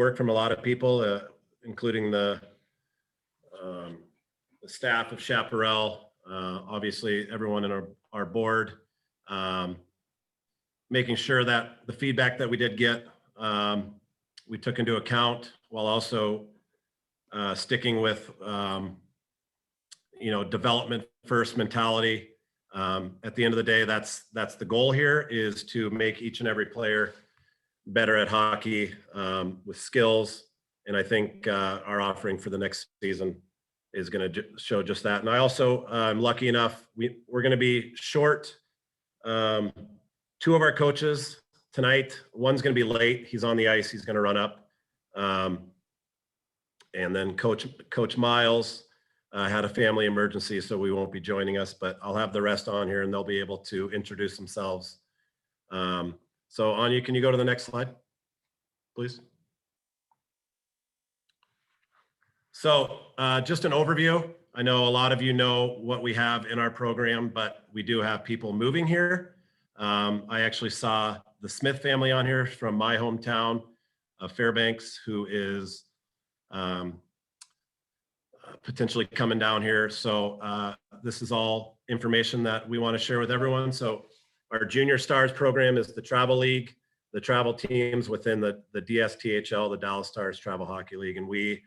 work from a lot of people, including the staff of Chaparral, obviously everyone in our board, making sure that the feedback that we did get, we took into account, while also sticking with, development first mentality. At the end of the day, that's the goal here, is to make each and every player better at hockey, with skills. And I think our offering for the next season is going to show just that. And I also, I'm lucky enough, we're going to be short two of our coaches tonight. One's going to be late. He's on the ice. He's going to run up. And then Coach Miles had a family emergency, so we won't be joining us, but I'll have the rest on here and they'll be able to introduce themselves. So Anya, can you go to the next slide, please? So just an overview. I know a lot of you know what we have in our program, but we do have people moving here. I actually saw the Smith family on here from my hometown of Fairbanks, who is potentially coming down here. So this is all information that we want to share with everyone. So our Junior Stars program is the travel league, the travel teams within the DSTHL, the Dallas Stars Travel Hockey League. And we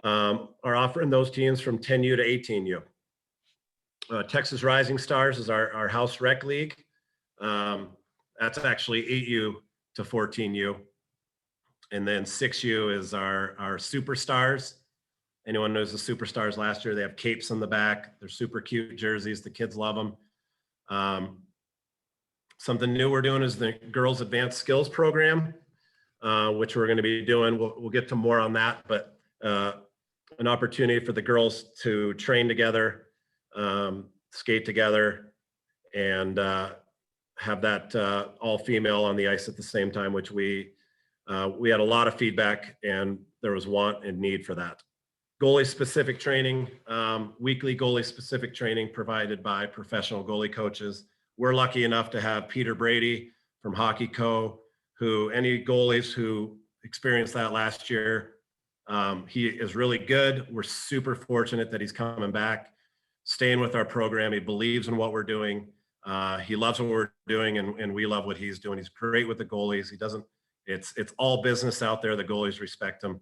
are offering those teams from 10U to 18U. Texas Rising Stars is our house rec league. That's actually 8U to 14U. And then 6U is our Superstars. Anyone knows the Superstars last year? They have capes on the back. They're super cute jerseys. The kids love them. Something new we're doing is the Girls Advanced Skills Program, which we're going to be doing. We'll get to more on that, but an opportunity for the girls to train together, skate together, and have that all female on the ice at the same time, which we had a lot of feedback and there was want and need for that. Goalie specific training, weekly goalie specific training provided by professional goalie coaches. We're lucky enough to have Peter Brady from Hockey Co., who any goalies who experienced that last year, he is really good. We're super fortunate that he's coming back, staying with our program. He believes in what we're doing. He loves what we're doing, and we love what he's doing. He's great with the goalies. He doesn't, it's all business out there. The goalies respect him.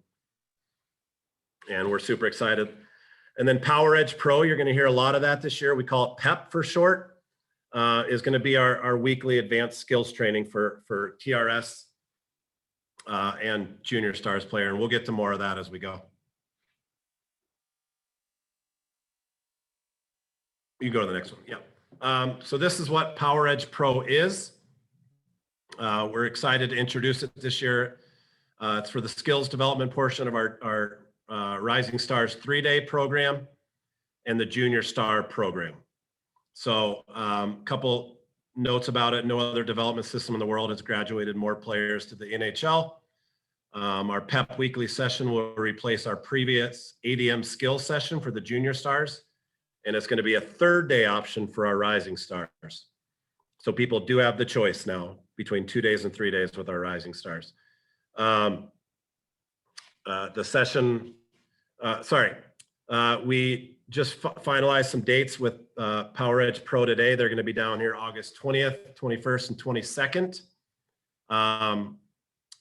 And we're super excited. And then Power Edge Pro, you're going to hear a lot of that this year. We call it PEP for short, is going to be our weekly advanced skills training for TRS and Junior Stars player. And we'll get to more of that as we go. You can go to the next one. Yeah. So this is what Power Edge Pro is. We're excited to introduce it this year. It's for the skills development portion of our Rising Stars 3-day program and the Junior Star program. So couple notes about it. No other development system in the world has graduated more players to the NHL. Our PEP weekly session will replace our previous ADM skills session for the Junior Stars. And it's going to be a 3rd-day option for our Rising Stars. So people do have the choice now between 2 days and 3 days with our Rising Stars. The session, we just finalized some dates with Power Edge Pro today. They're going to be down here August 20th, 21st, and 22nd.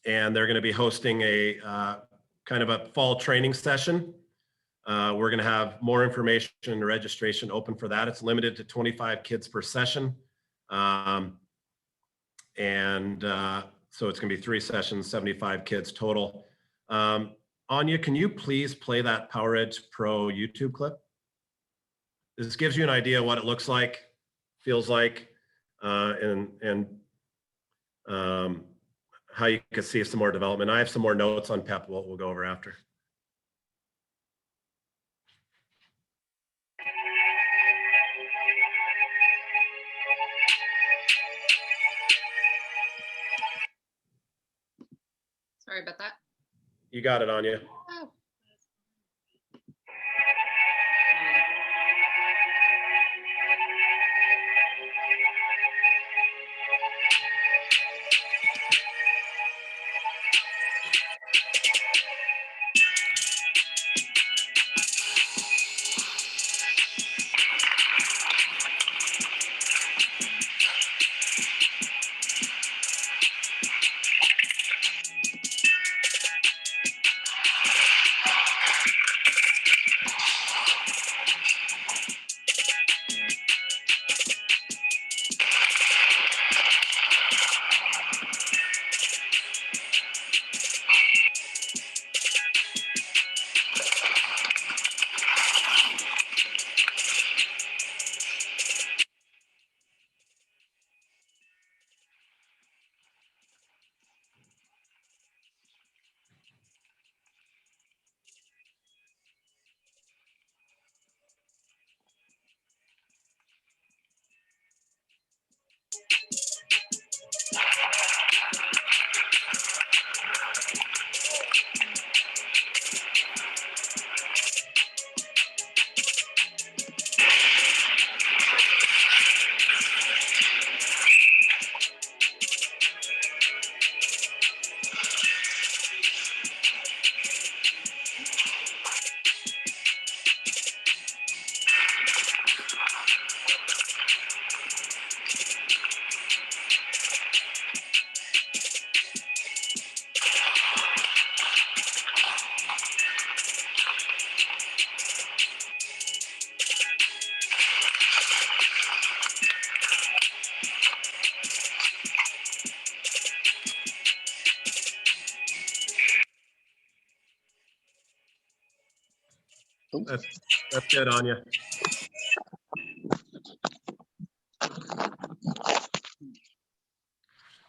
And they're going to be hosting a kind of a fall training session. We're going to have more information and registration open for that. It's limited to 25 kids per session. So it's going to be 3 sessions, 75 kids total. Anya, can you please play that Power Edge Pro YouTube clip? This gives you an idea of what it looks like, feels like, and how you can see some more development. I have some more notes on PEP we'll go over after. Sorry about that. You got it, Anya. Oh. That's good on you.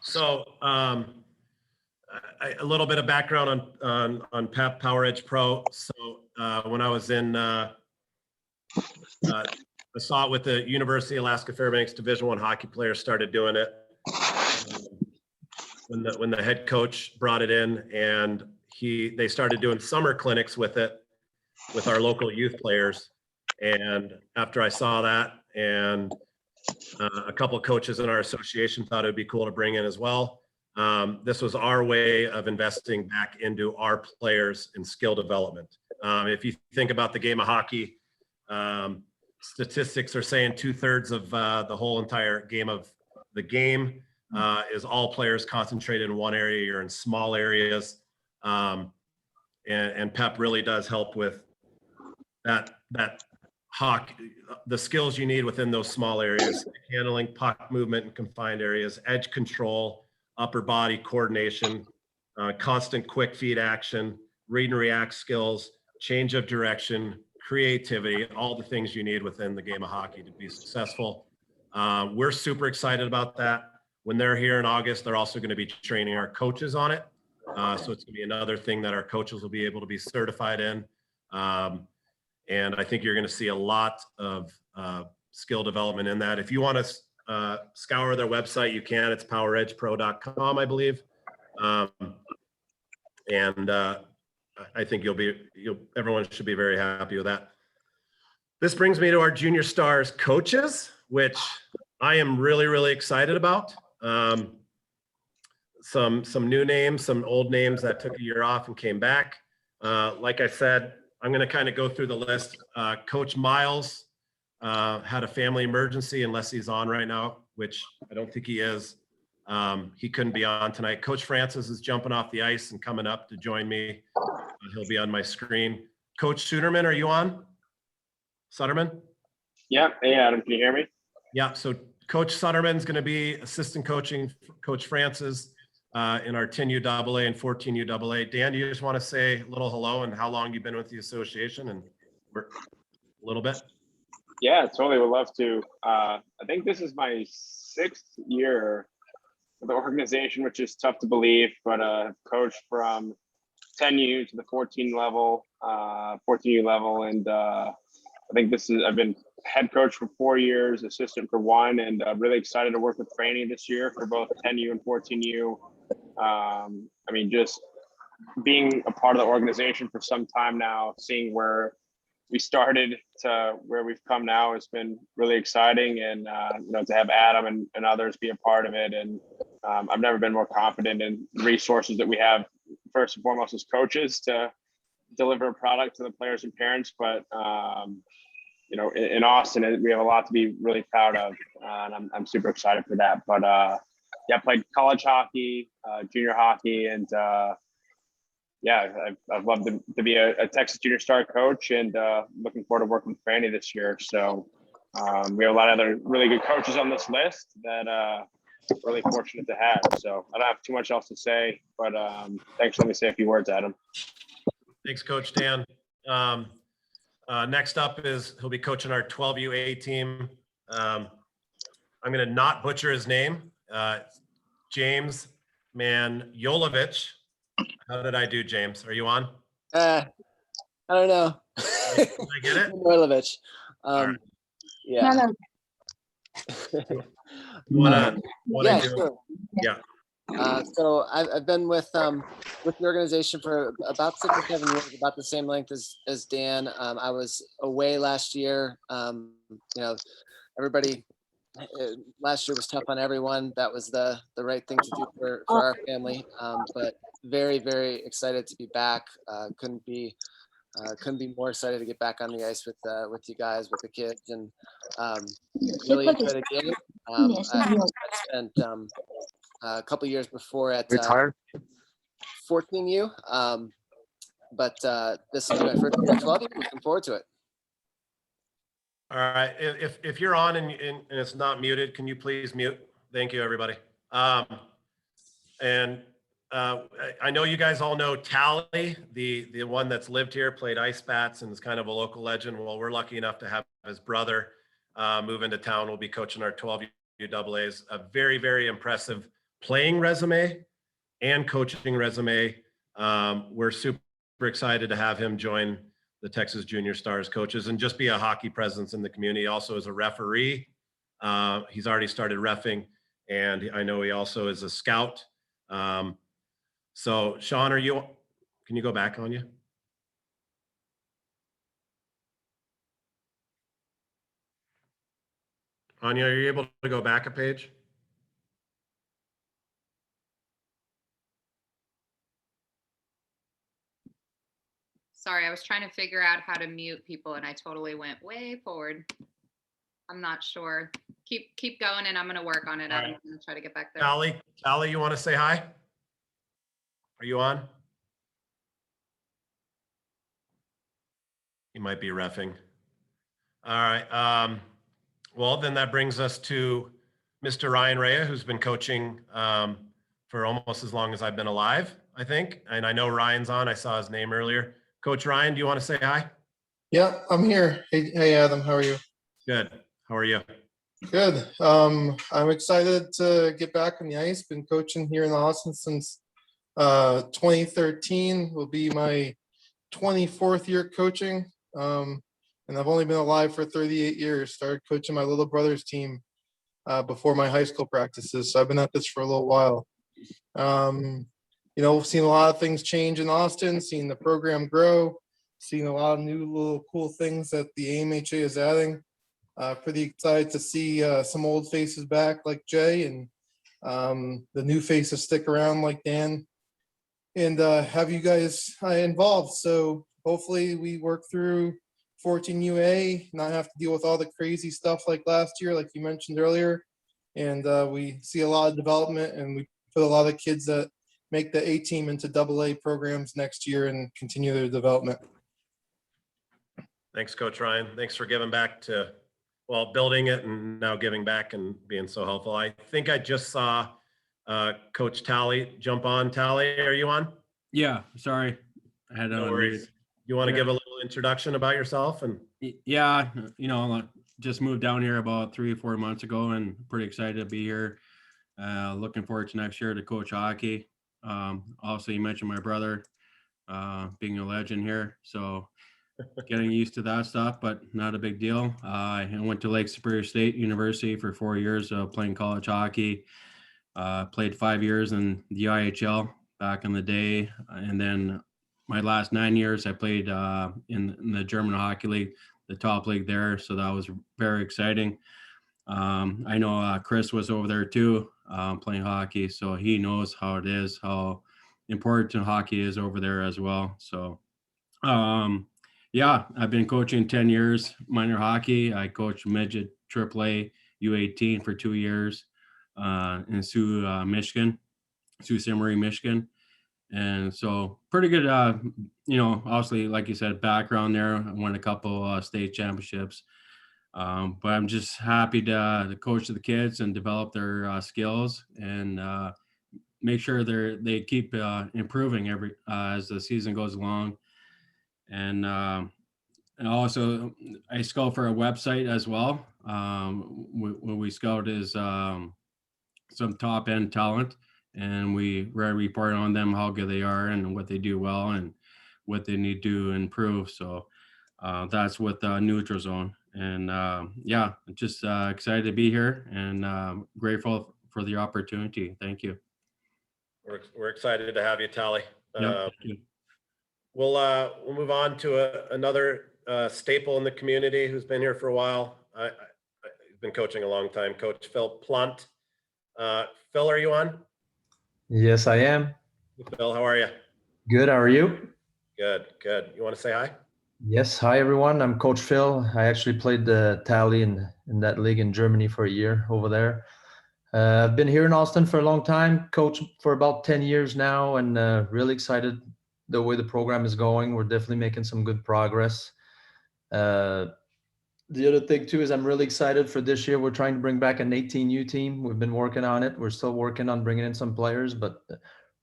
So a little bit of background on PEP Power Edge Pro. So when I was in, I saw it with the University of Alaska Fairbanks Division I hockey players started doing it. When the head coach brought it in, and they started doing summer clinics with it with our local youth players. And after I saw that, and a couple of coaches in our association thought it would be cool to bring in as well. This was our way of investing back into our players in skill development. If you think about the game of hockey, statistics are saying 2/3 of the whole entire game of the game is all players concentrated in one area or in small areas. And PEP really does help with that hockey, the skills you need within those small areas: handling, puck movement in confined areas, edge control, upper body coordination, constant quick feet action, read and react skills, change of direction, creativity, all the things you need within the game of hockey to be successful. We're super excited about that. When they're here in August, they're also going to be training our coaches on it. So it's going to be another thing that our coaches will be able to be certified in. And I think you're going to see a lot of skill development in that. If you want to scour their website, you can. It's poweredgepro.com, I believe. And I think everyone should be very happy with that. This brings me to our Junior Stars coaches, which I am really, really excited about. Some new names, some old names that took a year off and came back. Like I said, I'm going to kind of go through the list. Coach Miles had a family emergency, unless he's on right now, which I don't think he is. He couldn't be on tonight. Coach Francis is jumping off the ice and coming up to join me. He'll be on my screen. Coach Suderman, are you on? Sutterman? Yeah. Hey, Adam, can you hear me? Yeah. So Coach Sutterman's going to be assistant coaching Coach Francis in our 10U AA and 14U AA. Dan, do you just want to say a little hello and how long you've been with the association and a little bit? Yeah, totally would love to. I think this is my 6th year with the organization, which is tough to believe, but I've coached from 10U to the 14U level, and I think I've been head coach for 4 years, assistant for 1, and really excited to work with Franny this year for both 10U and 14U. I mean, just being a part of the organization for some time now, seeing where we started to where we've come now has been really exciting, and to have Adam and others be a part of it. And I've never been more confident in the resources that we have, first and foremost as coaches, to deliver a product to the players and parents. But in Austin, we have a lot to be really proud of, and I'm super excited for that. But yeah, played college hockey, junior hockey, and I've loved to be a Texas Junior Star coach, and looking forward to working with Franny this year. So we have a lot of other really good coaches on this list that really fortunate to have. So I don't have too much else to say, but thanks for letting me say a few words, Adam. Thanks, Coach Dan. Next up he'll be coaching our 12U team. I'm going to not butcher his name. James Manjolovich. How did I do, James? Are you on? I don't know. Did I get it? Manjolovich. Right. Yeah. Yeah, sure. Yeah. So I've been with the organization for about 6 or 7 years, about the same length as Dan. I was away last year. Everybody last year was tough on everyone. That was the right thing to do for our family. But very, very excited to be back. Couldn't be more excited to get back on the ice with you guys, with the kids, and really enjoyed the game. I spent a couple years before at 14U, but this will be my first year at 12U. Looking forward to it. All right. If you're on and it's not muted, can you please mute? Thank you, everybody. And I know you guys all know Tally, the one that's lived here, played ice bats, and is kind of a local legend. Well, we're lucky enough to have his brother move into town. We'll be coaching our 12 UAAs. A very, very impressive playing resume and coaching resume. We're super excited to have him join the Texas Junior Stars coaches and just be a hockey presence in the community. Also as a referee, he's already started reffing, and I know he also is a scout. So Sean, can you go back on you? Anya, are you able to go back a page? Sorry, I was trying to figure out how to mute people and I totally went way forward. I'm not sure. Keep going and I'm gonna work on it. All I'm right. gonna try to get back there. Tally, you want to say hi? Are you on? You might be reffing. All right. Well, then that brings us to Mr. Ryan Rea, who's been coaching for almost as long as I've been alive, I think. And I know Ryan's on. I saw his name earlier. Coach Ryan, do you want to say hi? Yeah, I'm here. Hey, Adam, how are you? Good. How are you? Good. I'm excited to get back on the ice. Been coaching here in Austin since 2013. Will be my 24th year coaching. And I've only been alive for 38 years. Started coaching my little brother's team before my high school practices. So I've been at this for a little while. We've seen a lot of things change in Austin, seen the program grow, seen a lot of new little cool things that the AMHA is adding. Pretty excited to see some old faces back like Jay, and the new faces stick around like Dan, and have you guys involved. So hopefully we work through 14 UA, not have to deal with all the crazy stuff like last year, like you mentioned earlier. And we see a lot of development, and we put a lot of kids that make the A team into AA programs next year and continue their development. Thanks, Coach Ryan. Thanks for giving back to, well, building it and now giving back and being so helpful. I think I just saw Coach Tally jump on. Tally, are you on? Yeah, sorry. I had No on worries. mute. You want to Yeah. give a little introduction about yourself? And Yeah, just moved down here about 3 or 4 months ago and pretty excited to be here. Looking forward to next year to coach hockey. Also, you mentioned my brother being a legend here. So getting used to that stuff, but not a big deal. I went to Lake Superior State University for 4 years playing college hockey. Played 5 years in the IHL back in the day. And then my last 9 years, I played in the German Hockey League, the top league there. So that was very exciting. I know Chris was over there too, playing hockey. So he knows how it is, how important hockey is over there as well. So, yeah, I've been coaching 10 years, minor hockey. I coached midget AAA U18 for 2 years in Sioux, Michigan, Sioux Ste. Marie, Michigan. And so pretty good, obviously, like you said, background there. I won a couple state championships. But I'm just happy to coach the kids and develop their skills and make sure they keep improving as the season goes along. And also, I scout for a website as well. What we scout is some top end talent, and we report on them, how good they are and what they do well and what they need to improve. So that's with Neutral Zone. And yeah, just excited to be here and grateful for the opportunity. Thank you. we're excited to have you, Tally. Yeah, thank you. We'll move on to another staple in the community who's been here for a while. I've been coaching a long time, Coach Phil Plunt. Phil, are you on? Yes, I am. Phil, how are you? Good. How are you? Good. You want to say hi? Yes. Hi, everyone. I'm Coach Phil. I actually played the Tally in that league in Germany for a year over there. I've been here in Austin for a long time, coached for about 10 years now, and really excited the way the program is going. We're definitely making some good progress. The other thing too is I'm really excited for this year. We're trying to bring back an 18U team. We've been working on it. We're still working on bringing in some players, but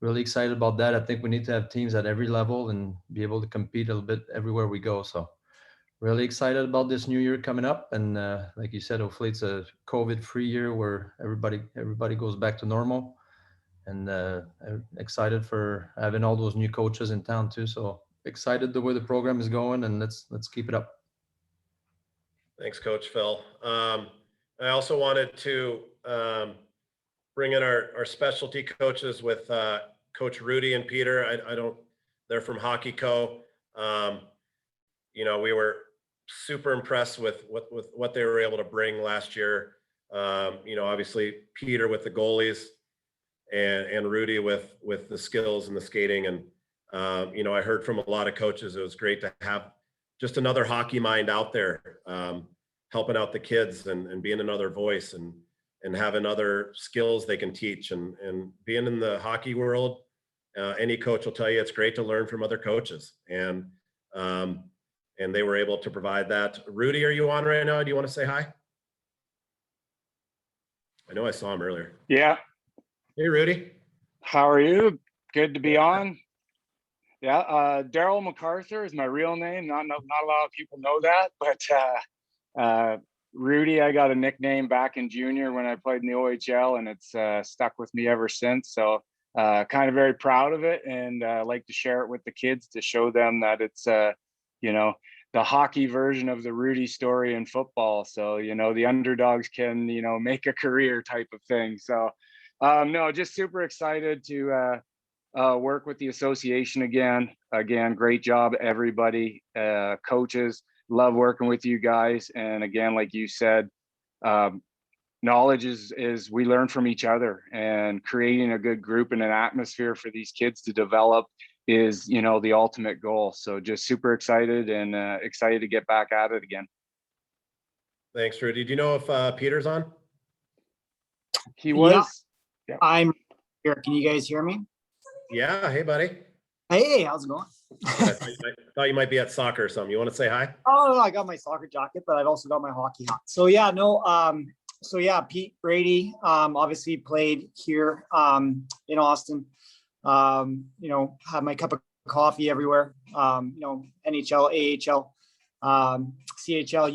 really excited about that. I think we need to have teams at every level and be able to compete a little bit everywhere we go. So really excited about this new year coming up. And like you said, hopefully it's a COVID-free year where everybody goes back to normal. And excited for having all those new coaches in town too. So excited the way the program is going, and let's keep it up. Thanks, Coach Phil. I also wanted to bring in our specialty coaches with Coach Rudy and Peter. They're from Hockey Co. We were super impressed with what they were able to bring last year. Obviously Peter with the goalies and Rudy with the skills and the skating. And, I heard from a lot of coaches, it was great to have just another hockey mind out there, helping out the kids and being another voice and having other skills they can teach and being in the hockey world. Any coach will tell you it's great to learn from other coaches, and they were able to provide that. Rudy, are you on right now? Do you want to say hi? I know I saw him earlier. Yeah. Hey, Rudy. How are you? Good to be on. Yeah. Daryl MacArthur is my real name. Not a lot of people know that, but Rudy, I got a nickname back in junior when I played in the OHL, and it's stuck with me ever since. So kind of very proud of it, and like to share it with the kids to show them that it's the hockey version of the Rudy story in football. So the underdogs can make a career type of thing. So no, just super excited to work with the association again. Great job, everybody. Coaches, love working with you guys. And again, like you said, knowledge is we learn from each other, and creating a good group and an atmosphere for these kids to develop is the ultimate goal. So just super excited and excited to get back at it again. Thanks, Rudy. Do you know if Peter's on? He was. Yeah. I'm here. Can you guys hear me? Yeah. Hey, buddy. Hey, how's it going? I thought you might be at soccer or something. You want to say hi? Oh, no, I got my soccer jacket, but I've also got my hockey hat. So Pete Brady, obviously played here in Austin. Have my cup of coffee everywhere. NHL, AHL, CHL,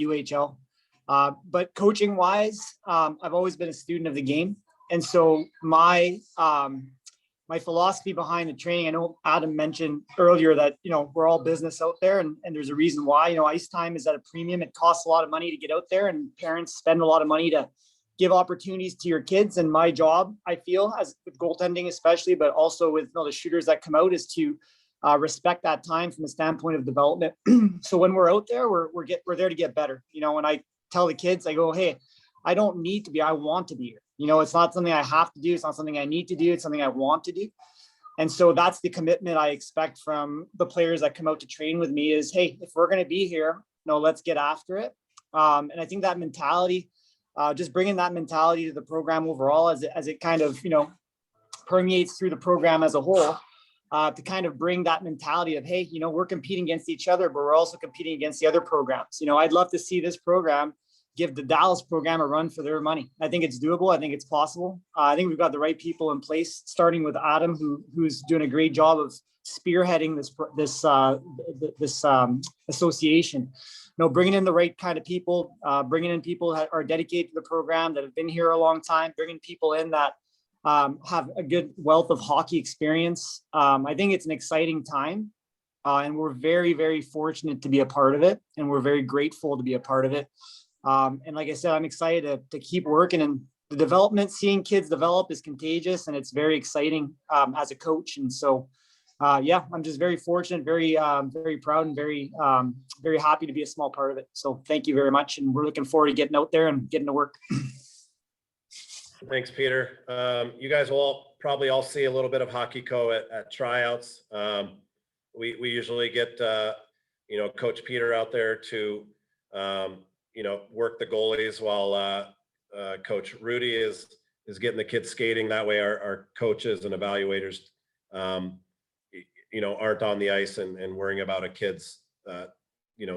UHL. But coaching wise, I've always been a student of the game. And so my philosophy behind the training, I know Adam mentioned earlier that, we're all business out there, and there's a reason why. Ice time is at a premium. It costs a lot of money to get out there, and parents spend a lot of money to give opportunities to your kids. And my job, I feel, as with goaltending especially, but also with the shooters that come out, is to respect that time from a standpoint of development. So when we're out there, we're there to get better. And I tell the kids, I go, hey, I don't need to be, I want to be here. It's not something I have to do. It's not something I need to do. It's something I want to do. And so that's the commitment I expect from the players that come out to train with me is, hey, if we're going to be here, let's get after it. And I think that mentality, just bringing that mentality to the program overall, as it kind of, permeates through the program as a whole, to kind of bring that mentality of, hey, we're competing against each other, but we're also competing against the other programs. I'd love to see this program give the Dallas program a run for their money. I think it's doable. I think it's possible. I think we've got the right people in place, starting with Adam, who's doing a great job of spearheading this association. Bringing in the right kind of people, bringing in people that are dedicated to the program, that have been here a long time, bringing people in that have a good wealth of hockey experience. I think it's an exciting time, and we're very, very fortunate to be a part of it, and we're very grateful to be a part of it. And like I said, I'm excited to keep working, and the development, seeing kids develop is contagious, and it's very exciting as a coach. And so, I'm just very fortunate, very, very proud, and very, very happy to be a small part of it. So thank you very much. And we're looking forward to getting out there and getting to work. Thanks, Peter. You guys will probably all see a little bit of Hockey Co. at tryouts. We usually get, Coach Peter out there to, work the goalies while Coach Rudy is getting the kids skating. That way our coaches and evaluators, aren't on the ice and worrying about a kid's,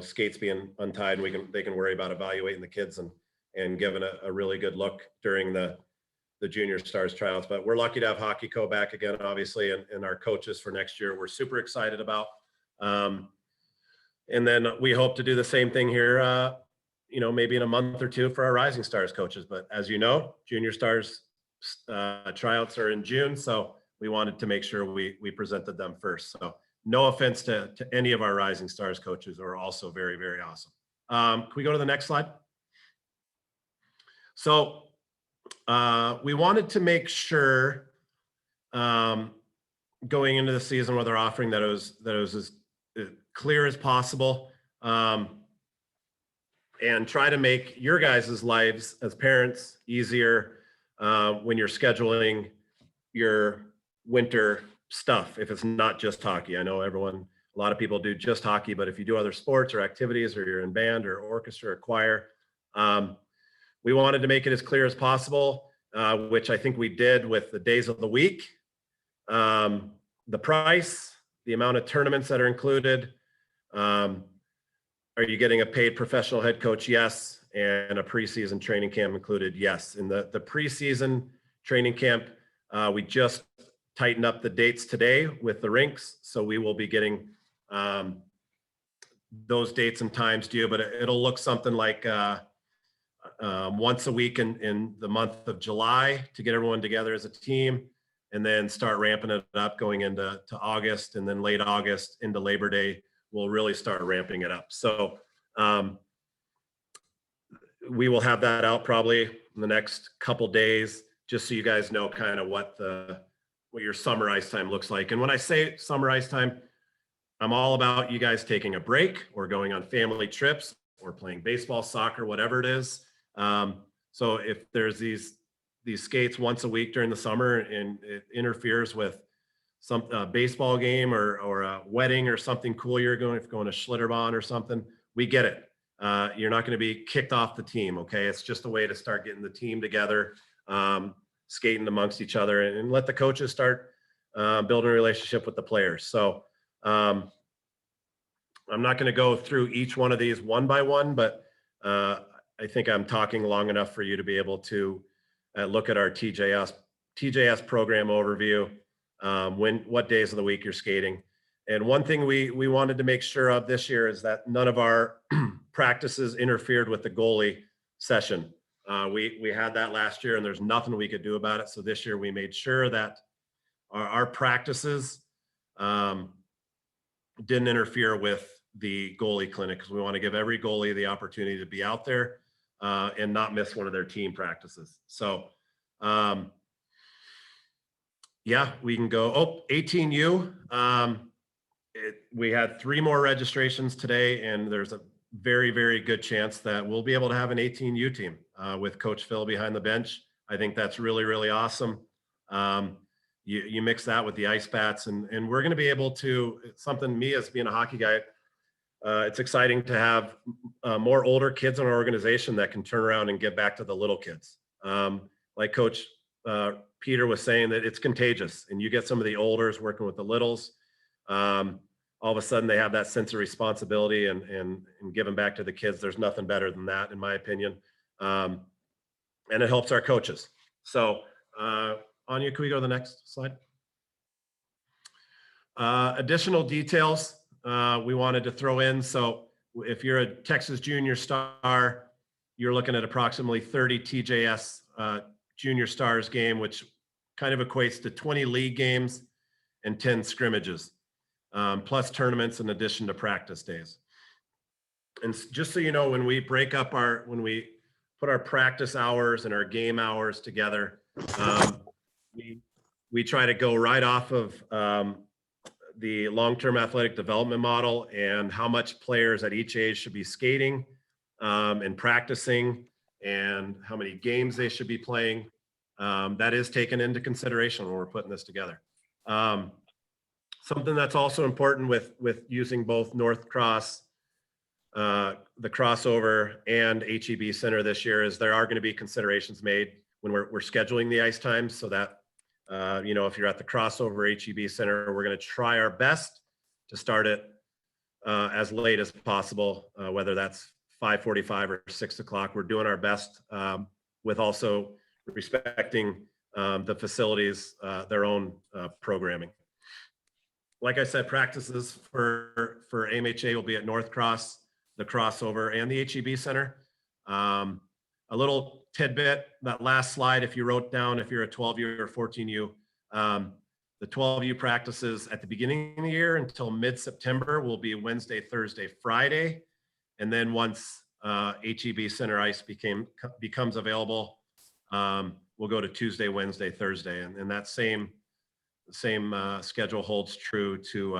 skates being untied. And they can worry about evaluating the kids and giving a really good look during the the Junior Stars tryouts. But we're lucky to have Hockey Co back again, obviously, and our coaches for next year. We're super excited about. And then we hope to do the same thing here, maybe in a month or two for our Rising Stars coaches. But as you know, Junior Stars tryouts are in June, so we wanted to make sure we presented them first. So no offense to any of our Rising Stars coaches, who are also very, very awesome. Can we go to the next slide? So we wanted to make sure going into the season with our offering that it was as clear as possible, and try to make your guys' lives as parents easier when you're scheduling your winter stuff. If it's not just hockey, I know a lot of people do just hockey, but if you do other sports or activities, or you're in band or orchestra or choir, we wanted to make it as clear as possible, which I think we did with the days of the week, the price, the amount of tournaments that are included. Are you getting a paid professional head coach? Yes. And a preseason training camp included? Yes. In the preseason training camp, we just tightened up the dates today with the rinks. So we will be getting those dates and times to you, but it'll look something like once a week in the month of July to get everyone together as a team, and then start ramping it up going into August, and then late August into Labor Day, we'll really start ramping it up. So we will have that out probably in the next couple days, just so you guys know kind of what your summer ice time looks like. And when I say summer ice time, I'm all about you guys taking a break or going on family trips or playing baseball, soccer, whatever it is. So if there's these skates once a week during the summer and it interferes with some baseball game or a wedding or something cool you're going to Schlitterbahn or something, we get it. You're not going to be kicked off the team. Okay. It's just a way to start getting the team together, skating amongst each other, and let the coaches start building a relationship with the players. So I'm not going to go through each one of these one by one, but I think I'm talking long enough for you to be able to look at our TJS program overview, what days of the week you're skating. And one thing we wanted to make sure of this year is that none of our practices interfered with the goalie session. We had that last year, and there's nothing we could do about it. So this year we made sure that our practices didn't interfere with the goalie clinic, because we want to give every goalie the opportunity to be out there and not miss one of their team practices. So yeah, we can go. 18U. We had 3 more registrations today, and there's a very, very good chance that we'll be able to have an 18U team with Coach Phil behind the bench. I think that's really, really awesome. You mix that with the ice bats, and we're going to be able to, something, me as being a hockey guy, it's exciting to have more older kids in our organization that can turn around and get back to the little kids. Like Coach Peter was saying, that it's contagious, and you get some of the olders working with the littles. All of a sudden they have that sense of responsibility and giving back to the kids. There's nothing better than that, in my opinion. And it helps our coaches. So Anya, can we go to the next slide? Additional details we wanted to throw in. So if you're a Texas Junior Star, you're looking at approximately 30 TJS Junior Stars game, which kind of equates to 20 league games and 10 scrimmages, plus tournaments in addition to practice days. And just so you know, when we break up when we put our practice hours and our game hours together, we try to go right off of the long-term athletic development model and how much players at each age should be skating and practicing, and how many games they should be playing. That is taken into consideration when we're putting this together. Something that's also important with using both North Cross, the crossover, and HEB Center this year is there are going to be considerations made when we're scheduling the ice times, so that if you're at the crossover HEB Center, we're going to try our best to start it as late as possible, whether that's 5:45 or 6 o'clock. We're doing our best with also respecting the facilities, their own programming. Like I said, practices for AMHA will be at North Cross, the Crossover, and the HEB Center. A little tidbit, that last slide, if you wrote down, if you're a 12U or 14U, the 12U practices at the beginning of the year until mid-September will be Wednesday, Thursday, Friday. And then once HEB Center Ice becomes available, we'll go to Tuesday, Wednesday, Thursday. And that same schedule holds true to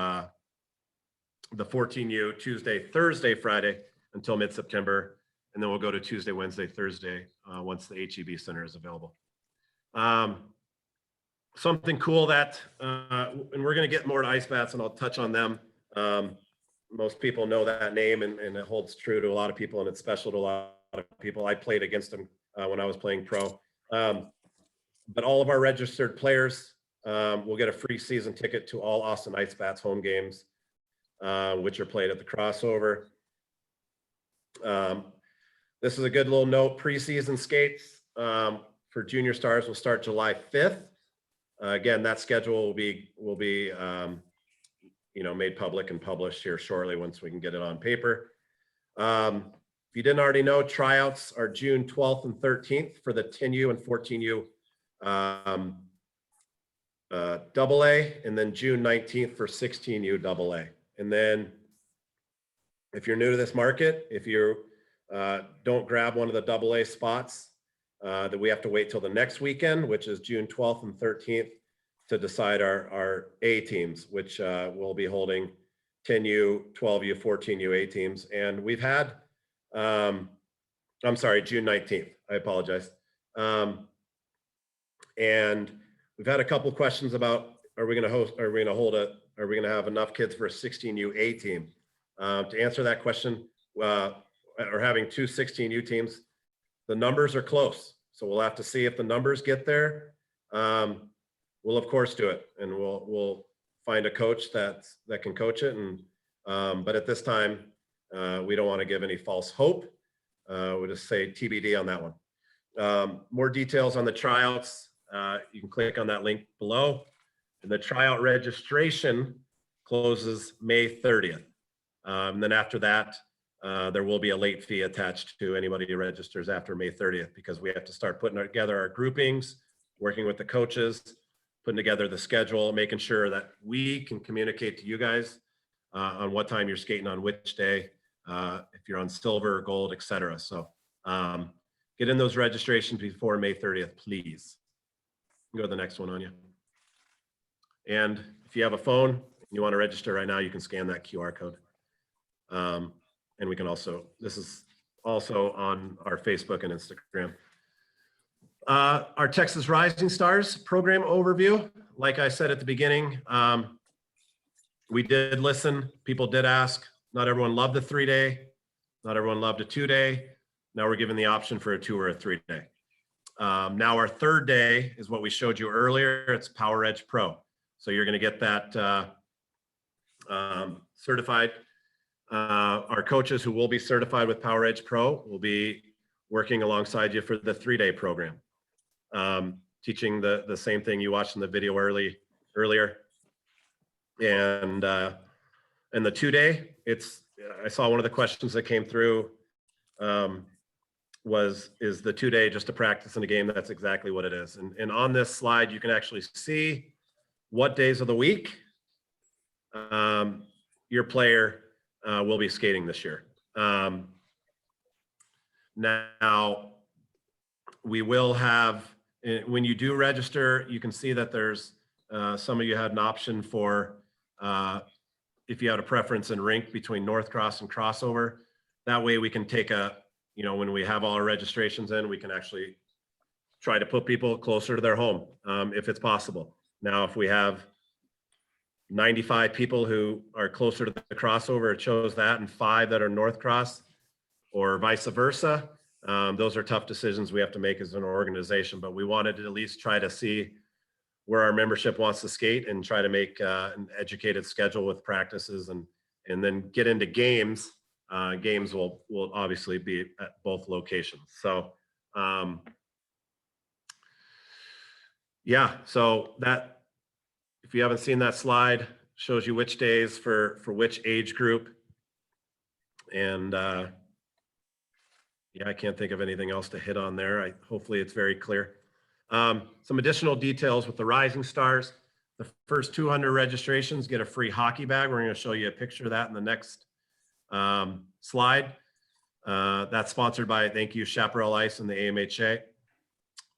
the 14U, Tuesday, Thursday, Friday until mid-September. And then we'll go to Tuesday, Wednesday, Thursday once the HEB Center is available. Something cool that, and we're going to get more to ice bats, and I'll touch on them. Most people know that name, and it holds true to a lot of people, and it's special to a lot of people. I played against them when I was playing pro. But all of our registered players will get a free season ticket to all Austin Ice Bats home games, which are played at the Crossover. This is a good little note. Preseason skates for junior stars will start July 5th. Again, that schedule will be made public and published here shortly once we can get it on paper. If you didn't already know, tryouts are June 12th and 13th for the 10U and 14U AA, and then June 19th for 16U AA. And then if you're new to this market, if you don't grab one of the AA spots, that we have to wait till the next weekend, which is June 12th and 13th, to decide our A teams, which we'll be holding 10U, 12U, 14U A teams. And we've had, I'm sorry, June 19th, I apologize. And we've had a couple of questions about, are we going to have enough kids for a 16U A team? To answer that question, or having two 16U teams, the numbers are close. So we'll have to see if the numbers get there. We'll of course do it, and we'll find a coach that can coach it. And but at this time, we don't want to give any false hope. We'll just say TBD on that one. More details on the tryouts. You can click on that link below. And the tryout registration closes May 30th. And then after that, there will be a late fee attached to anybody who registers after May 30th, because we have to start putting together our groupings, working with the coaches, putting together the schedule, making sure that we can communicate to you guys on what time you're skating on which day, if you're on silver or gold, et cetera. So get in those registrations before May 30th, please. Go to the next one, Anya. And if you have a phone and you want to register right now, you can scan that QR code. And we can also, this is also on our Facebook and Instagram. Our Texas Rising Stars program overview. Like I said at the beginning, we did listen. People did ask. Not everyone loved the 3-day. Not everyone loved a 2-day. Now we're given the option for a 2 or a 3-day. Now our 3rd day is what we showed you earlier. It's Power Edge Pro. So you're going to get that certified. Our coaches who will be certified with Power Edge Pro will be working alongside you for the 3-day program. Teaching the same thing you watched in the video earlier. And the 2-day, I saw one of the questions that came through is the 2-day just a practice in a game? That's exactly what it is. And on this slide, you can actually see what days of the week your player will be skating this year. Now, we will have, when you do register, you can see that there's some of you had an option for if you had a preference in rink between North Cross and Crossover. That way we can take when we have all our registrations in, we can actually try to put people closer to their home if it's possible. Now, if we have 95 people who are closer to the Crossover, it shows that, and 5 that are North Cross, or vice versa. Those are tough decisions we have to make as an organization, but we wanted to at least try to see where our membership wants to skate and try to make an educated schedule with practices and then get into games. Games will obviously be at both locations. So Yeah, so that, if you haven't seen that slide, shows you which days for which age group. And yeah, I can't think of anything else to hit on there. Hopefully it's very clear. Some additional details with the Rising Stars. The first 200 registrations get a free hockey bag. We're going to show you a picture of that in the next slide. That's sponsored by, thank you, Chaparral Ice and the AMHA.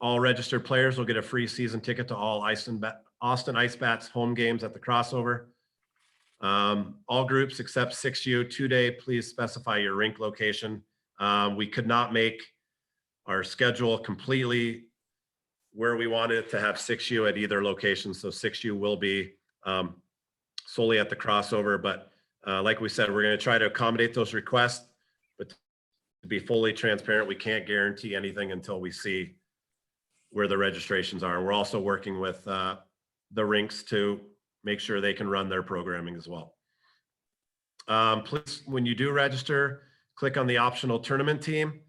All registered players will get a free season ticket to all Austin Ice Bats home games at the crossover. All groups except 6U 2-day, please specify your rink location. We could not make our schedule completely where we wanted to have 6U at either location. So 6U will be solely at the crossover, but like we said, we're going to try to accommodate those requests, but to be fully transparent, we can't guarantee anything until we see where the registrations are. We're also working with the rinks to make sure they can run their programming as well. Please, when you do register, click on the optional tournament team.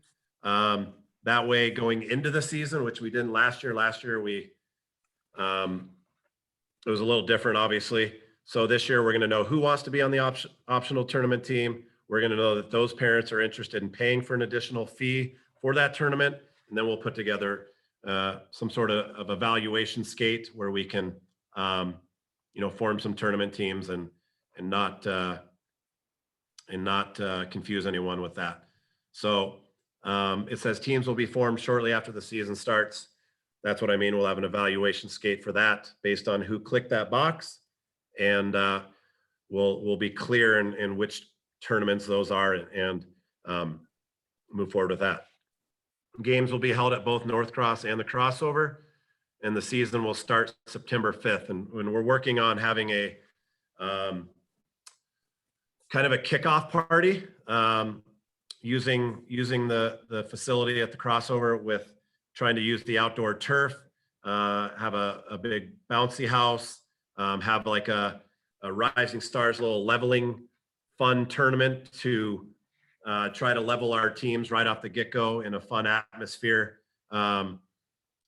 That way, going into the season, which we didn't last year. Last year, it was a little different, obviously. So this year, we're going to know who wants to be on the optional tournament team. We're going to know that those parents are interested in paying for an additional fee for that tournament. And then we'll put together some sort of evaluation skate where we can, form some tournament teams and not confuse anyone with that. So it says teams will be formed shortly after the season starts. That's what I mean. We'll have an evaluation skate for that based on who clicked that box, and we'll be clear in which tournaments those are and move forward with that. Games will be held at both Northcross and the crossover, and the season will start September 5th. And when we're working on having a kind of a kickoff party, using the facility at the crossover, with trying to use the outdoor turf, have a big bouncy house, have like a Rising Stars little leveling fun tournament to try to level our teams right off the get-go in a fun atmosphere,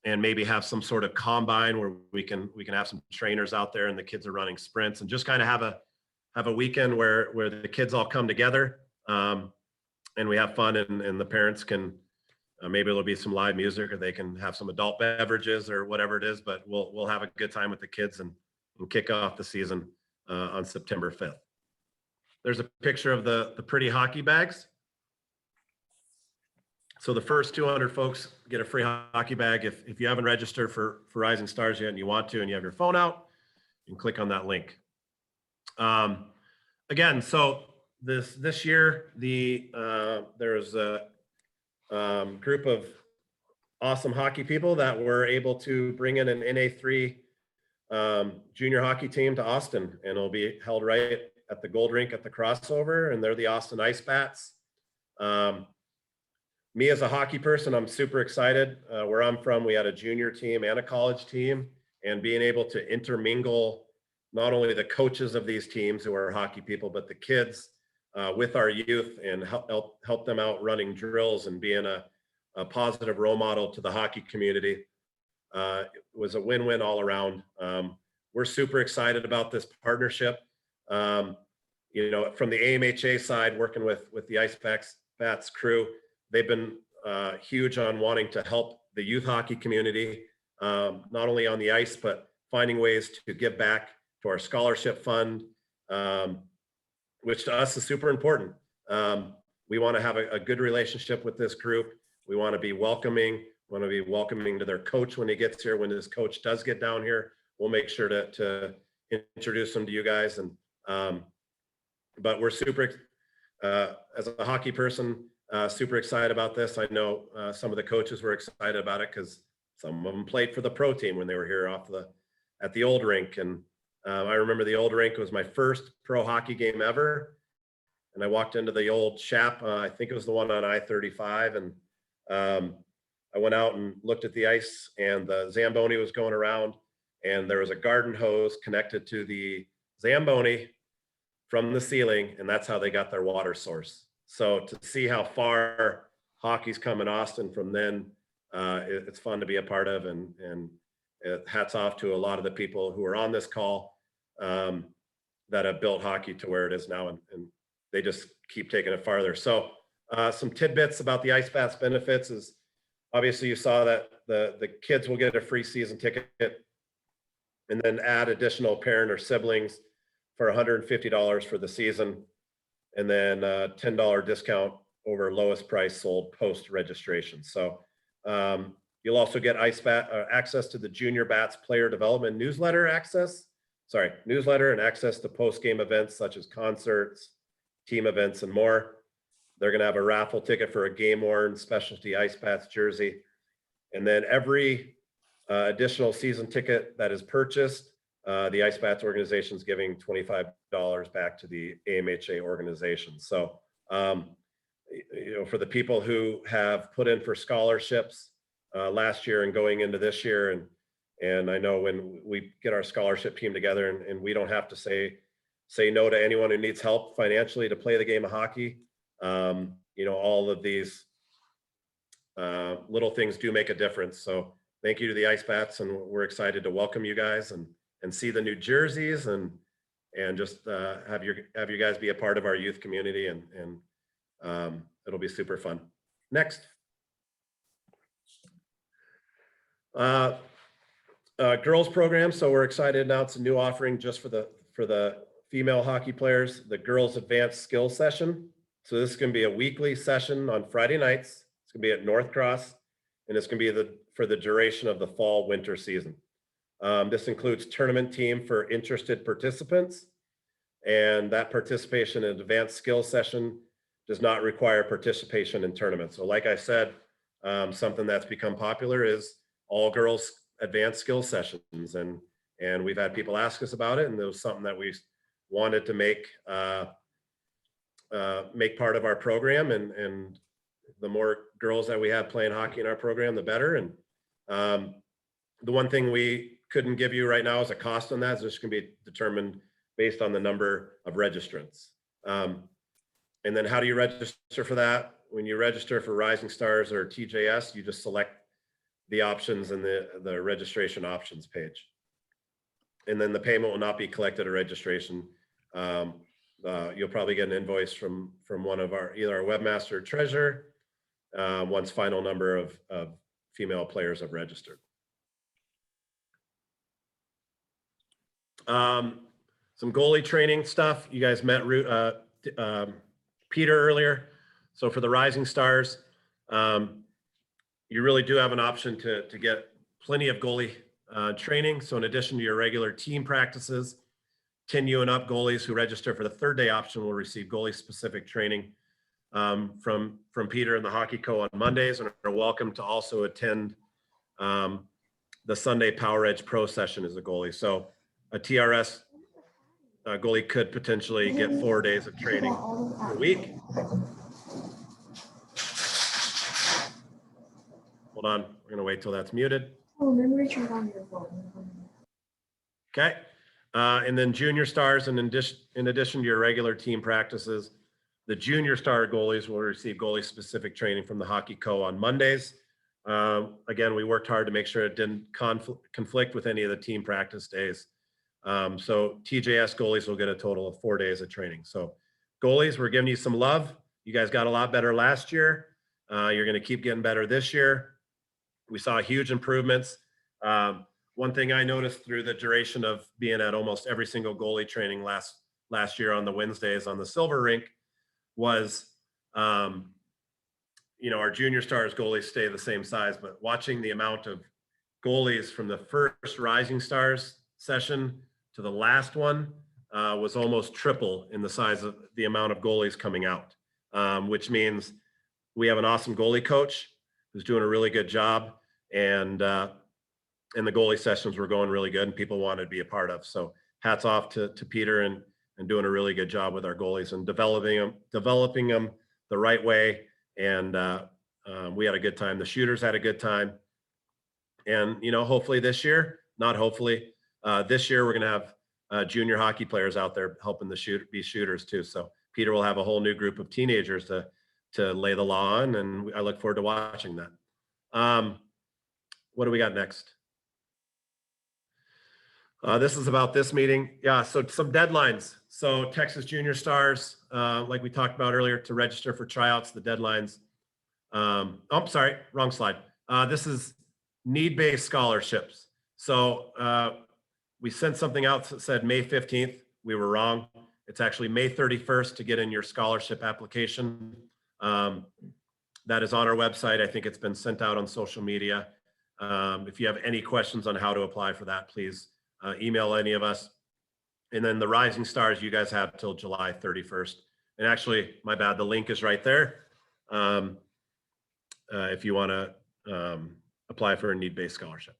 and maybe have some sort of combine where we can have some trainers out there and the kids are running sprints, and just kind of have a weekend where the kids all come together, and we have fun, and the parents can maybe there'll be some live music, or they can have some adult beverages or whatever it is, but we'll have a good time with the kids and kick off the season on September 5th. There's a picture of the pretty hockey bags. So the first 200 folks get a free hockey bag. If you haven't registered for Rising Stars yet and you want to, and you have your phone out, you can click on that link. Again, so this year, there's a group of awesome hockey people that were able to bring in an NA3 junior hockey team to Austin, and it'll be held right at the Gold Rink at the crossover, and they're the Austin Ice Bats. Me as a hockey person, I'm super excited. Where I'm from, we had a junior team and a college team, and being able to intermingle not only the coaches of these teams who are hockey people, but the kids with our youth, and help them out running drills and being a positive role model to the hockey community. It was a win-win all around. We're super excited about this partnership. From the AMHA side, working with the Ice Bats crew, they've been huge on wanting to help the youth hockey community, not only on the ice, but finding ways to give back to our scholarship fund, which to us is super important. We want to have a good relationship with this group. We want to be welcoming. We want to be welcoming to their coach when he gets here. When his coach does get down here, we'll make sure to introduce them to you guys. And but we're super, as a hockey person, super excited about this. I know some of the coaches were excited about it because some of them played for the pro team when they were here at the old rink. And I remember the old rink was my first pro hockey game ever. And I walked into the old Shap, I think it was the one on I-35. And I went out and looked at the ice, and the Zamboni was going around, and there was a garden hose connected to the Zamboni from the ceiling. And that's how they got their water source. So to see how far hockey's come in Austin from then, it's fun to be a part of, and hats off to a lot of the people who are on this call that have built hockey to where it is now, and they just keep taking it farther. So some tidbits about the Ice Bats benefits is obviously you saw that the kids will get a free season ticket, and then add additional parent or siblings for $150 for the season, and then a $10 discount over lowest price sold post registration. So you'll also get access to the Junior Bats player development newsletter and access to post-game events such as concerts, team events, and more. They're gonna have a raffle ticket for a game-worn specialty Ice Bats jersey. And then every additional season ticket that is purchased, the Ice Bats organization is giving $25 back to the AMHA organization. So, for the people who have put in for scholarships last year and going into this year, and I know when we get our scholarship team together and we don't have to say no to anyone who needs help financially to play the game of hockey, all of these little things do make a difference. So thank you to the Ice Bats, and we're excited to welcome you guys and see the new jerseys and just have you guys be a part of our youth community, and it'll be super fun. Next. Girls program. So we're excited to announce a new offering just for the female hockey players, the Girls Advanced Skills Session. So this is going to be a weekly session on Friday nights. It's going to be at North Cross, and it's going to be for the duration of the fall winter season. This includes tournament team for interested participants, and that participation in advanced skills session does not require participation in tournaments. So like I said, something that's become popular is all girls advanced skills sessions, and we've had people ask us about it, and it was something that we wanted to make part of our program, and the more girls that we have playing hockey in our program, the better. And the one thing we couldn't give you right now is a cost on that. So it's going to be determined based on the number of registrants. And then how do you register for that? When you register for Rising Stars or TJS, you just select the options in the registration options page. And then the payment will not be collected at registration. You'll probably get an invoice from one of either our webmaster or treasurer once final number of female players have registered. Some goalie training stuff. You guys met Peter earlier. So for the Rising Stars, you really do have an option to get plenty of goalie training. So in addition to your regular team practices, 10U and up goalies who register for the third day option will receive goalie specific training from Peter and the Hockey Co on Mondays, and are welcome to also attend the Sunday Power Edge Pro session as a goalie. So a TRS goalie could potentially get 4 days of training per week. Hold on, we're gonna wait till that's muted. Oh, remember to turn on your phone. Okay, and then junior stars, and in addition to your regular team practices, the junior star goalies will receive goalie specific training from the Hockey Co on Mondays. Again, we worked hard to make sure it didn't conflict with any of the team practice days. So TJS goalies will get a total of 4 days of training. So goalies, we're giving you some love. You guys got a lot better last year. You're going to keep getting better this year. We saw huge improvements. One thing I noticed through the duration of being at almost every single goalie training last year on the Wednesdays on the Silver Rink was, our junior stars goalies stay the same size, but watching the amount of goalies from the first Rising Stars session to the last one was almost triple in the size of the amount of goalies coming out, which means we have an awesome goalie coach who's doing a really good job, and the goalie sessions were going really good and people wanted to be a part of. So hats off to Peter and doing a really good job with our goalies and developing them the right way. And we had a good time. The shooters had a good time. And, hopefully this year, this year we're going to have junior hockey players out there helping be shooters too. So Peter will have a whole new group of teenagers to lay the law on, and I look forward to watching that. What do we got next? This is about this meeting. Yeah, so some deadlines. So Texas Junior Stars, like we talked about earlier, to register for tryouts, the deadlines. Oh, sorry, wrong slide. This is need-based scholarships. So we sent something out that said May 15th. We were wrong. It's actually May 31st to get in your scholarship application. That is on our website. I think it's been sent out on social media. If you have any questions on how to apply for that, please email any of us. And then the Rising Stars, you guys have till July 31st. And actually, my bad, the link is right there. If you want to apply for a need-based scholarship.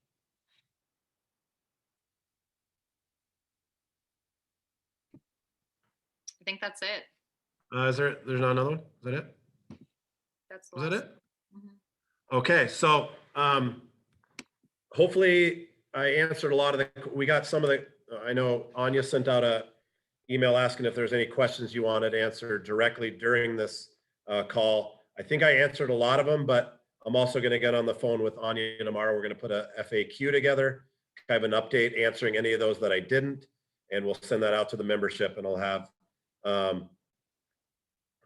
I think that's it. There's not another one? Is that it? That's the Is that last- it? Mhm. Okay, so hopefully I answered a lot of we got some of the, I know Anya sent out a email asking if there's any questions you wanted answered directly during this call. I think I answered a lot of them, but I'm also going to get on the phone with Anya tomorrow. We're going to put a FAQ together, kind of an update answering any of those that I didn't, and we'll send that out to the membership, and I'll have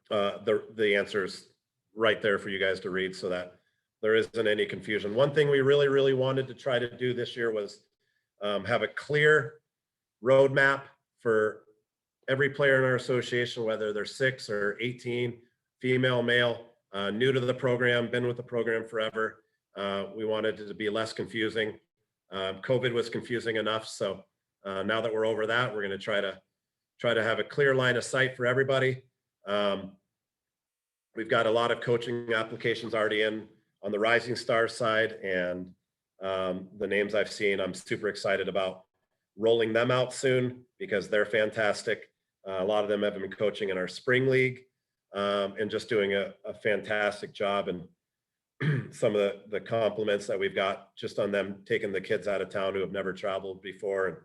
the answers right there for you guys to read so that there isn't any confusion. One thing we really, really wanted to try to do this year was have a clear roadmap for every player in our association, whether they're 6 or 18, female, male, new to the program, been with the program forever. We wanted it to be less confusing. COVID was confusing enough. So now that we're over that, we're going to try to have a clear line of sight for everybody. We've got a lot of coaching applications already in on the Rising Stars side, and the names I've seen, I'm super excited about rolling them out soon because they're fantastic. A lot of them have been coaching in our spring league and just doing a fantastic job. And some of the compliments that we've got just on them taking the kids out of town who have never traveled before and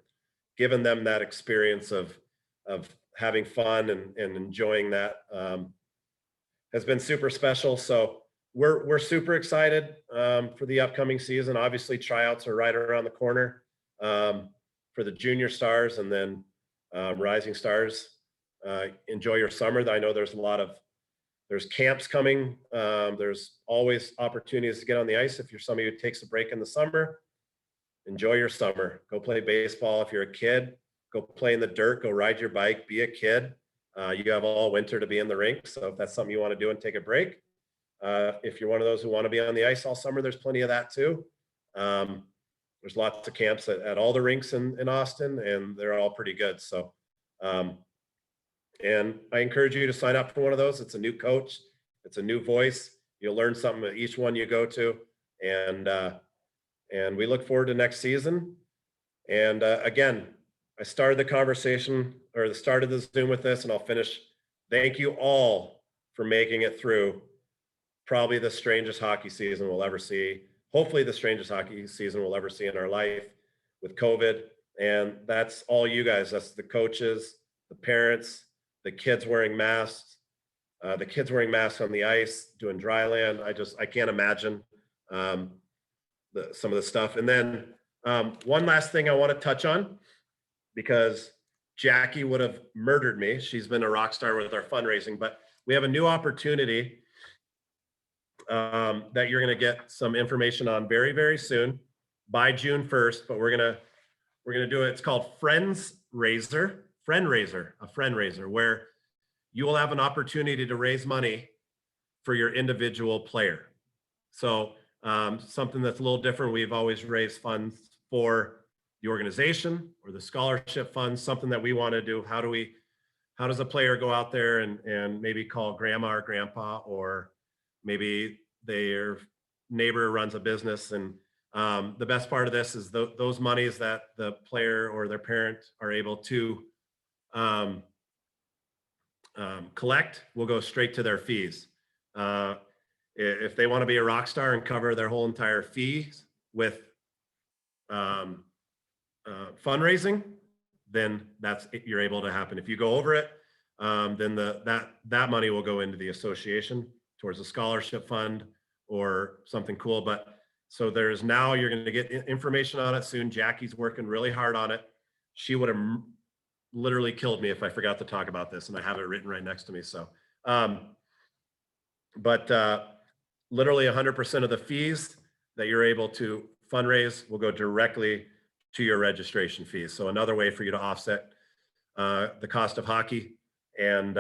giving them that experience of having fun and enjoying that has been super special. So we're super excited for the upcoming season. Obviously, tryouts are right around the corner for the Junior Stars, and then Rising Stars. Enjoy your summer. I know there's camps coming. There's always opportunities to get on the ice. If you're somebody who takes a break in the summer, enjoy your summer. Go play baseball. If you're a kid, go play in the dirt. Go ride your bike. Be a kid. You have all winter to be in the rink. So if that's something you want to do and take a break, if you're one of those who want to be on the ice all summer, there's plenty of that too. There's lots of camps at all the rinks in Austin, and they're all pretty good. So, and I encourage you to sign up for one of those. It's a new coach. It's a new voice. You'll learn something at each one you go to. And we look forward to next season. And again, I started the conversation or the start of the Zoom with this, and I'll finish. Thank you all for making it through probably the strangest hockey season we'll ever see. Hopefully the strangest hockey season we'll ever see in our life with COVID. And that's all you guys. That's the coaches, the parents, the kids wearing masks, on the ice, doing dry land. I can't imagine some of the stuff. And then one last thing I want to touch on, because Jackie would have murdered me. She's been a rock star with our fundraising, but we have a new opportunity that you're going to get some information on very, very soon by June 1st, but we're going to do it. It's called Friend Raiser, where you will have an opportunity to raise money for your individual player. So something that's a little different. We've always raised funds for the organization or the scholarship funds, something that we want to do. How does a player go out there and maybe call grandma or grandpa, or maybe their neighbor runs a business. And the best part of this is those monies that the player or their parent are able to collect will go straight to their fees. If they want to be a rock star and cover their whole entire fees with fundraising, then you're able to happen. If you go over it, then that money will go into the association towards a scholarship fund or something cool. But so you're going to get information on it soon. Jackie's working really hard on it. she would have literally killed me if I forgot to talk about this, and I have it written right next to me. So, literally 100% of the fees that you're able to fundraise will go directly to your registration fees. So another way for you to offset the cost of hockey, and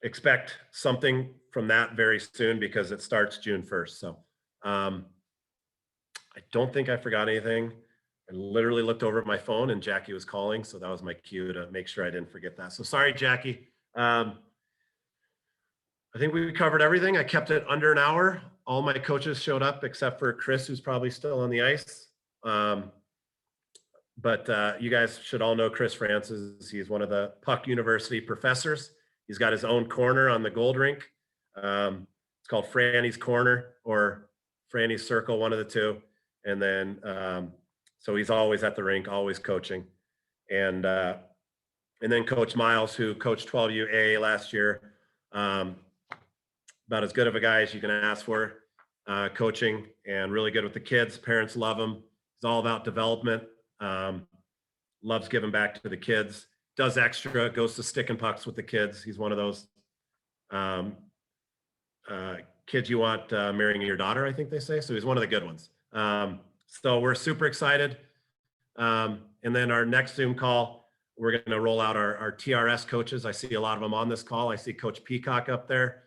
expect something from that very soon because it starts June 1st. So I don't think I forgot anything. I literally looked over at my phone and Jackie was calling. So that was my cue to make sure I didn't forget that. So sorry, Jackie. I think we covered everything. I kept it under an hour. All my coaches showed up except for Chris, who's probably still on the ice. But you guys should all know Chris Francis. He's one of the Puck University professors. He's got his own corner on the gold rink. It's called Franny's Corner or Franny's Circle, one of the two. And then, so he's always at the rink, always coaching. And then Coach Miles, who coached 12UA last year. About as good of a guy as you can ask for, coaching, and really good with the kids. Parents love him. He's all about development. Loves giving back to the kids, does extra, goes to stick and pucks with the kids. He's one of those kids you want marrying your daughter, I think they say. So he's one of the good ones. So we're super excited. And then our next Zoom call, we're going to roll out our TRS coaches. I see a lot of them on this call. I see Coach Peacock up there.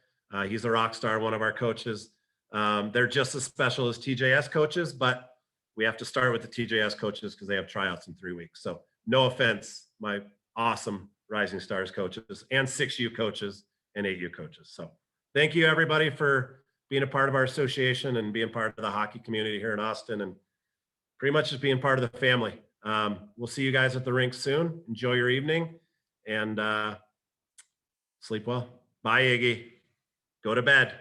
He's a rock star, one of our coaches. They're just as special as TJS coaches, but we have to start with the TJS coaches because they have tryouts in 3 weeks. So no offense, my awesome Rising Stars coaches and 6U coaches and 8U coaches. So thank you everybody for being a part of our association and being part of the hockey community here in Austin, and pretty much just being part of the family. We'll see you guys at the rink soon. Enjoy your evening and sleep well. Bye, Iggy. Go to bed.